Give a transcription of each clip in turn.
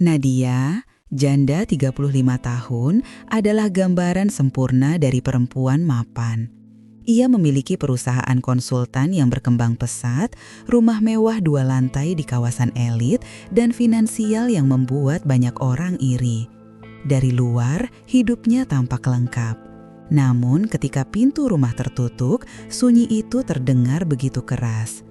Nadia, janda 35 tahun, adalah gambaran sempurna dari perempuan mapan. Ia memiliki perusahaan konsultan yang berkembang pesat, rumah mewah 2 lantai di kawasan elit, dan finansial yang membuat banyak orang iri. Dari luar, hidupnya tampak lengkap. Namun ketika pintu rumah tertutup, sunyi itu terdengar begitu keras.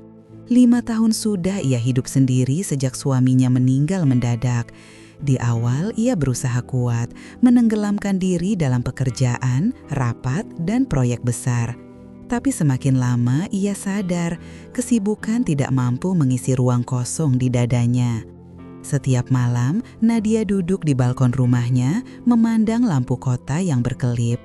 5 tahun sudah ia hidup sendiri sejak suaminya meninggal mendadak. Di awal ia berusaha kuat, menenggelamkan diri dalam pekerjaan, rapat, dan proyek besar. Tapi semakin lama ia sadar kesibukan tidak mampu mengisi ruang kosong di dadanya. Setiap malam, Nadia duduk di balkon rumahnya, memandang lampu kota yang berkelip.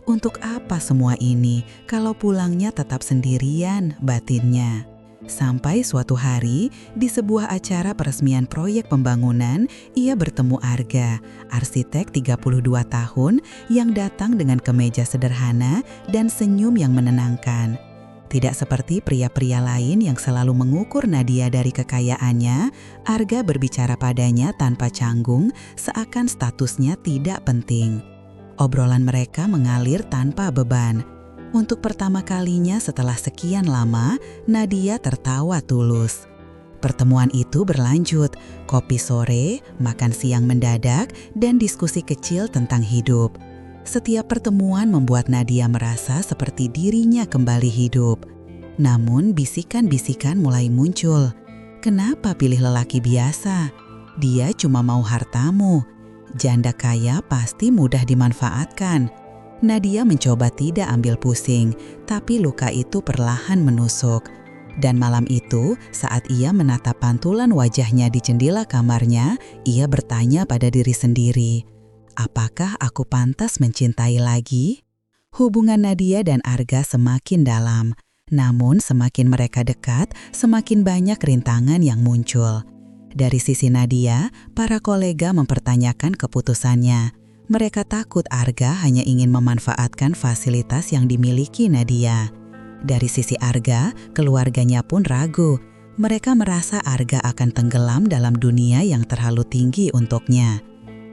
Untuk apa semua ini kalau pulangnya tetap sendirian, batinnya. Sampai suatu hari, di sebuah acara peresmian proyek pembangunan, ia bertemu Arga, arsitek 32 tahun yang datang dengan kemeja sederhana dan senyum yang menenangkan. Tidak seperti pria-pria lain yang selalu mengukur Nadia dari kekayaannya, Arga berbicara padanya tanpa canggung, seakan statusnya tidak penting. Obrolan mereka mengalir tanpa beban. Untuk pertama kalinya setelah sekian lama, Nadia tertawa tulus. Pertemuan itu berlanjut, kopi sore, makan siang mendadak, dan diskusi kecil tentang hidup. Setiap pertemuan membuat Nadia merasa seperti dirinya kembali hidup. Namun bisikan-bisikan mulai muncul. Kenapa pilih lelaki biasa? Dia cuma mau hartamu. Janda kaya pasti mudah dimanfaatkan. Nadia mencoba tidak ambil pusing, tapi luka itu perlahan menusuk. Dan malam itu, saat ia menatap pantulan wajahnya di jendela kamarnya, ia bertanya pada diri sendiri, apakah aku pantas mencintai lagi? Hubungan Nadia dan Arga semakin dalam, namun semakin mereka dekat, semakin banyak rintangan yang muncul. Dari sisi Nadia, para kolega mempertanyakan keputusannya. Mereka takut Arga hanya ingin memanfaatkan fasilitas yang dimiliki Nadia. Dari sisi Arga, keluarganya pun ragu. Mereka merasa Arga akan tenggelam dalam dunia yang terlalu tinggi untuknya.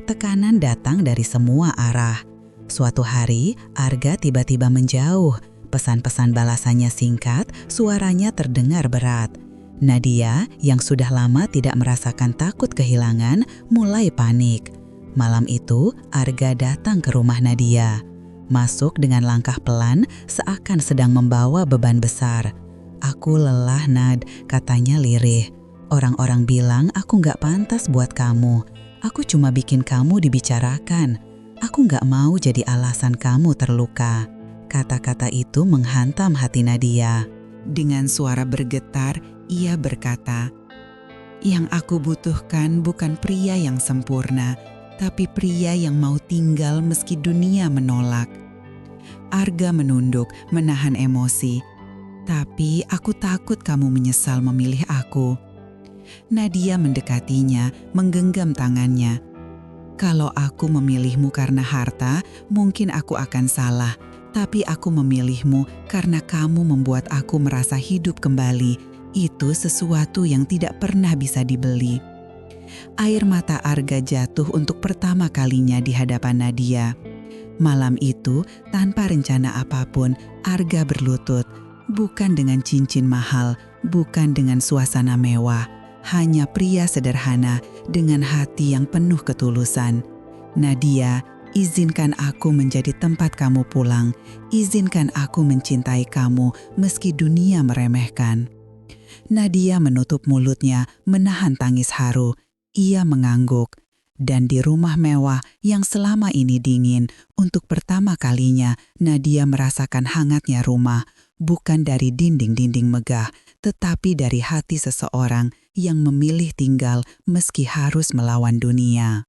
Tekanan datang dari semua arah. Suatu hari, Arga tiba-tiba menjauh. Pesan-pesan balasannya singkat, suaranya terdengar berat. Nadia, yang sudah lama tidak merasakan takut kehilangan, mulai panik. Malam itu, Arga datang ke rumah Nadia. Masuk dengan langkah pelan, seakan sedang membawa beban besar. Aku lelah, Nad, katanya lirih. Orang-orang bilang aku nggak pantas buat kamu. Aku cuma bikin kamu dibicarakan. Aku nggak mau jadi alasan kamu terluka. Kata-kata itu menghantam hati Nadia. Dengan suara bergetar, ia berkata, "Yang aku butuhkan bukan pria yang sempurna, tapi pria yang mau tinggal meski dunia menolak." Arga menunduk, menahan emosi. "Tapi aku takut kamu menyesal memilih aku." Nadia mendekatinya, menggenggam tangannya. "Kalau aku memilihmu karena harta, mungkin aku akan salah. Tapi aku memilihmu karena kamu membuat aku merasa hidup kembali. Itu sesuatu yang tidak pernah bisa dibeli." Air mata Arga jatuh untuk pertama kalinya di hadapan Nadia. Malam itu, tanpa rencana apapun, Arga berlutut. Bukan dengan cincin mahal, bukan dengan suasana mewah. Hanya pria sederhana dengan hati yang penuh ketulusan. "Nadia, izinkan aku menjadi tempat kamu pulang. Izinkan aku mencintai kamu meski dunia meremehkan." Nadia menutup mulutnya, menahan tangis haru. Ia mengangguk, dan di rumah mewah yang selama ini dingin, untuk pertama kalinya Nadia merasakan hangatnya rumah, bukan dari dinding-dinding megah, tetapi dari hati seseorang yang memilih tinggal meski harus melawan dunia.